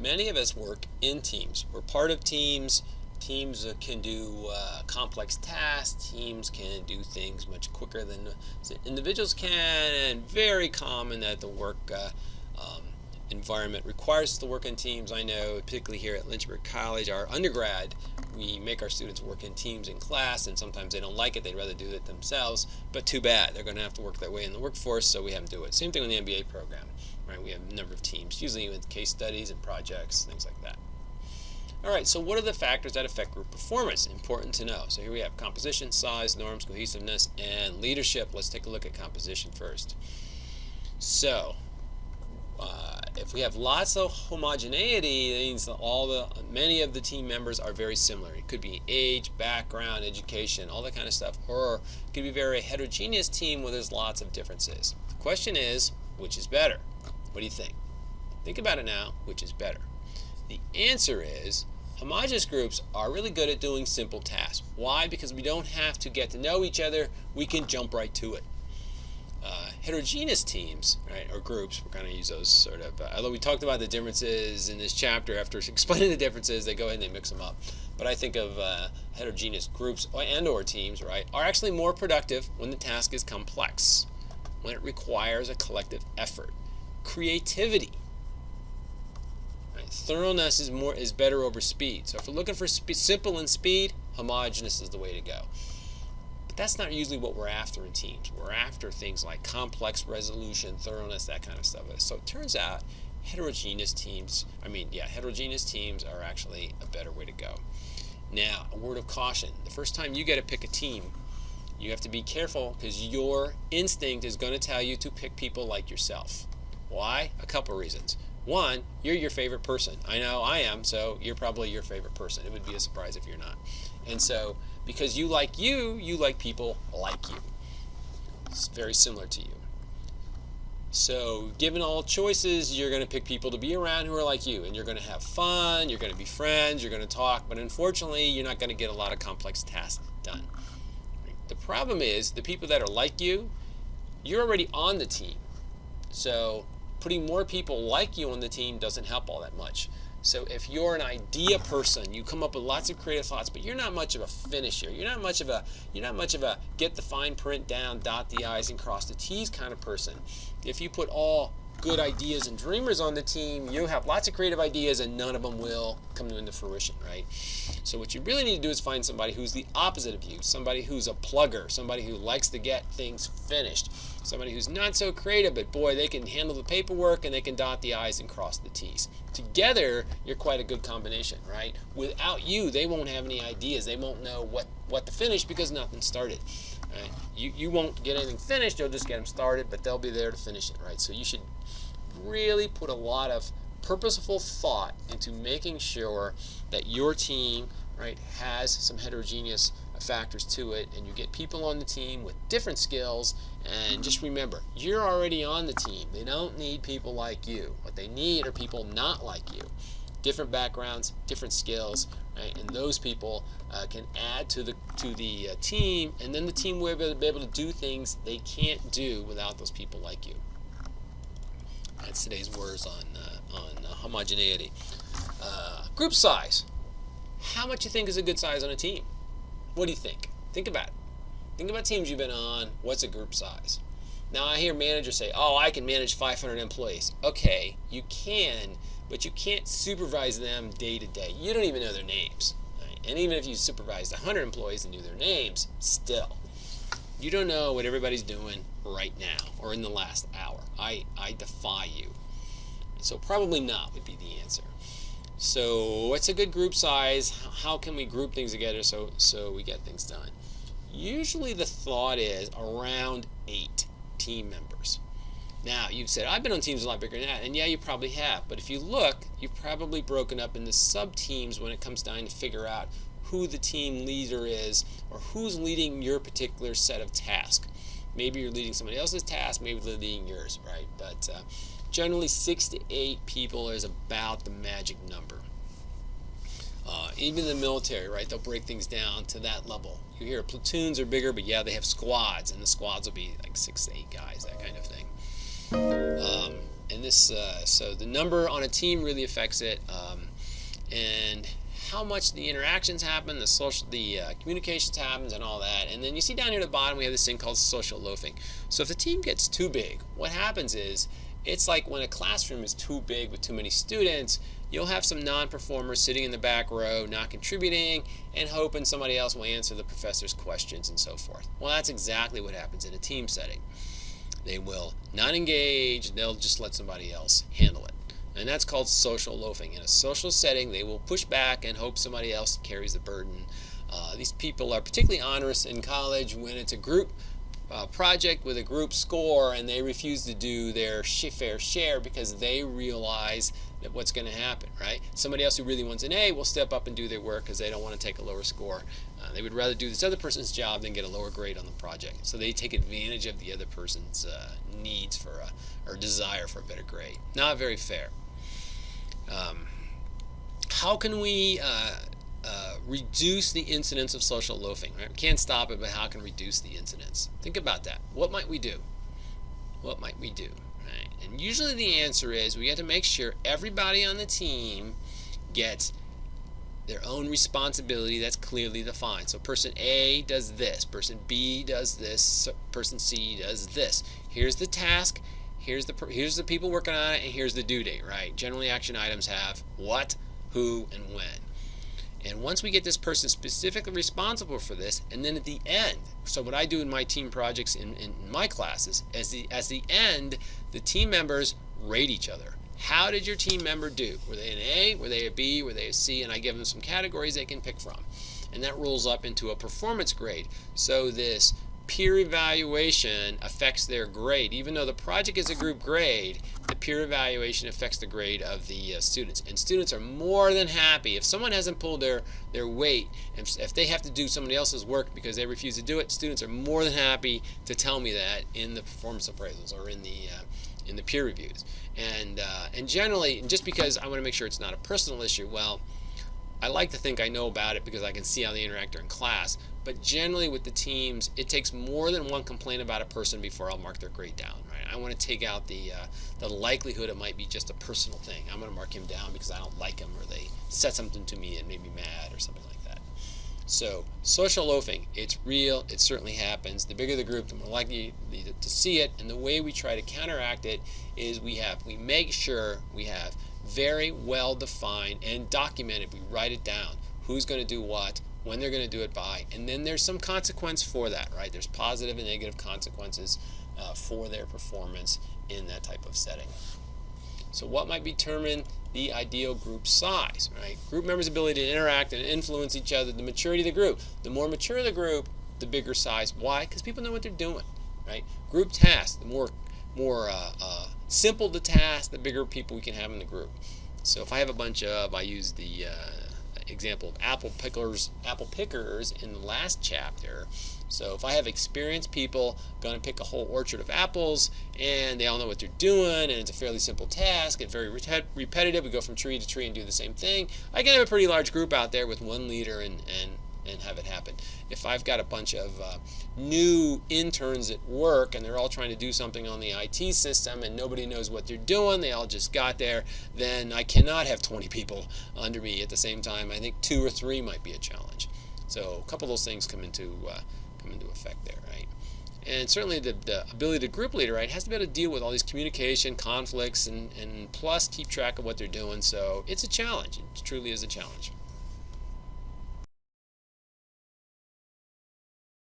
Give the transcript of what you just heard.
Many of us work in teams. We're part of teams. Teams can do complex tasks. Teams can do things much quicker than individuals can, and very common that the work environment requires us to work in teams. I know, particularly here at Lynchburg College, our undergrad, we make our students work in teams in class, and sometimes they don't like it. They'd rather do it themselves, but too bad. They're going to have to work that way in the workforce, so we have them do it. Same thing with the MBA program, right? We have a number of teams, usually with case studies and projects, things like that. All right, so what are the factors that affect group performance? Important to know. So here we have composition, size, norms, cohesiveness, and leadership. Let's take a look at composition first. So if we have lots of homogeneity, it means that many of the team members are very similar. It could be age, background, education, all that kind of stuff. Or it could be a very heterogeneous team where there's lots of differences. The question is, which is better? What do you think? Think about it now. Which is better? The answer is homogeneous groups are really good at doing simple tasks. Why? Because we don't have to get to know each other. We can jump right to it. Heterogeneous teams, right, or groups, we're going to use those sort of, although we talked about the differences in this chapter, after explaining the differences, they go ahead and they mix them up. But I think of heterogeneous groups and or teams, right, are actually more productive when the task is complex, when it requires a collective effort. Creativity. Right, thoroughness is better over speed. So if we're looking for simple and speed, homogeneous is the way to go. But that's not usually what we're after in teams. We're after things like complex resolution, thoroughness, that kind of stuff. So it turns out heterogeneous teams are actually a better way to go. Now, a word of caution. The first time you get to pick a team, you have to be careful because your instinct is going to tell you to pick people like yourself. Why? A couple reasons. One, you're your favorite person. I know I am, so you're probably your favorite person. It would be a surprise if you're not. And so, because you like people like you. It's very similar to you. So, given all choices, you're going to pick people to be around who are like you, and you're going to have fun, you're going to be friends, you're going to talk, but unfortunately, you're not going to get a lot of complex tasks done. The problem is, the people that are like you, you're already on the team. So, putting more people like you on the team doesn't help all that much. So if you're an idea person, you come up with lots of creative thoughts, but you're not much of a finisher. You're not much of a get the fine print down, dot the I's and cross the T's kind of person. If you put all good ideas and dreamers on the team, you have lots of creative ideas and none of them will come into fruition, right? So what you really need to do is find somebody who's the opposite of you, somebody who's a plugger, somebody who likes to get things finished, somebody who's not so creative, but boy, they can handle the paperwork and they can dot the I's and cross the T's. Together, you're quite a good combination, right? Without you, they won't have any ideas. They won't know what to finish because nothing started. Right? You won't get anything finished, you'll just get them started, but they'll be there to finish it, right? So you should really put a lot of purposeful thought into making sure that your team, right, has some heterogeneous factors to it, and you get people on the team with different skills. And just remember, you're already on the team. They don't need people like you. What they need are people not like you. Different backgrounds, different skills, right? And those people can add to the team, and then the team will be able to do things they can't do without those people like you. That's today's words on homogeneity. Group size. How much you think is a good size on a team? What do you think? Think about it. Think about teams you've been on. What's a group size? Now I hear managers say, oh, I can manage 500 employees. Okay, you can, but you can't supervise them day to day. You don't even know their names. Right? And even if you supervised 100 employees and knew their names, still, you don't know what everybody's doing right now or in the last hour. I defy you. So probably not would be the answer. So what's a good group size? How can we group things together so we get things done? Usually the thought is around 8 team members. Now, you've said, I've been on teams a lot bigger than that, and yeah, you probably have. But if you look, you've probably broken up into sub-teams when it comes down to figure out who the team leader is or who's leading your particular set of tasks. Maybe you're leading somebody else's task, maybe they're leading yours, right? But generally 6 to 8 people is about the magic number. Even in the military, right, they'll break things down to that level. You hear platoons are bigger, but yeah, they have squads, and the squads will be like 6 to 8 guys, that kind of thing. And this, so the number on a team really affects it, and how much the interactions happen, the communications happens, and all that. And then you see down here at the bottom we have this thing called social loafing. So if the team gets too big, what happens is it's like when a classroom is too big with too many students, you'll have some non-performers sitting in the back row, not contributing, and hoping somebody else will answer the professor's questions and so forth. Well, that's exactly what happens in a team setting. They will not engage, they'll just let somebody else handle it. And that's called social loafing. In a social setting, they will push back and hope somebody else carries the burden. These people are particularly onerous in college when it's a group project with a group score and they refuse to do their fair share because they realize that what's going to happen, right? Somebody else who really wants an A will step up and do their work because they don't want to take a lower score. They would rather do this other person's job than get a lower grade on the project. So they take advantage of the other person's needs for or desire for a better grade. Not very fair. How can we reduce the incidence of social loafing? Right? We can't stop it, but how can we reduce the incidence? Think about that. What might we do? What might we do? Right? And usually the answer is we have to make sure everybody on the team gets their own responsibility that's clearly defined. So person A does this, person B does this, person C does this. Here's the task. Here's the people working on it, and here's the due date, right? Generally, action items have what, who, and when. And once we get this person specifically responsible for this, and then at the end, so what I do in my team projects in my classes, as the end, the team members rate each other. How did your team member do? Were they an A? Were they a B? Were they a C? And I give them some categories they can pick from. And that rolls up into a performance grade. So this peer evaluation affects their grade. Even though the project is a group grade, the peer evaluation affects the grade of the students. And students are more than happy. If someone hasn't pulled their weight, if they have to do somebody else's work because they refuse to do it, students are more than happy to tell me that in the performance appraisals or in the peer reviews. And generally, just because I want to make sure it's not a personal issue, well, I like to think I know about it because I can see how they interact during class. But generally with the teams, it takes more than one complaint about a person before I'll mark their grade down. Right? I want to take out the likelihood it might be just a personal thing. I'm going to mark him down because I don't like him or they said something to me and made me mad or something like that. So social loafing, it's real. It certainly happens. The bigger the group, the more likely to see it. And the way we try to counteract it is we make sure we have very well defined and documented. We write it down. Who's going to do what, when they're going to do it by, and then there's some consequence for that, right? There's positive and negative consequences for their performance in that type of setting. So what might determine the ideal group size, right? Group members' ability to interact and influence each other, the maturity of the group. The more mature the group, the bigger size. Why? Because people know what they're doing, right? Group tasks, the more simple the task, the bigger people we can have in the group. So if I have a bunch of, I use the example of apple pickers in the last chapter. So if I have experienced people going to pick a whole orchard of apples and they all know what they're doing and it's a fairly simple task, it's very repetitive, we go from tree to tree and do the same thing, I can have a pretty large group out there with one leader and have it happen. If I've got a bunch of new interns at work and they're all trying to do something on the IT system and nobody knows what they're doing, they all just got there, then I cannot have 20 people under me at the same time. I think 2 or 3 might be a challenge. So a couple of those things come into effect there, right? And certainly the ability to group leader, right, has to be able to deal with all these communication conflicts and plus keep track of what they're doing. So it's a challenge. It truly is a challenge.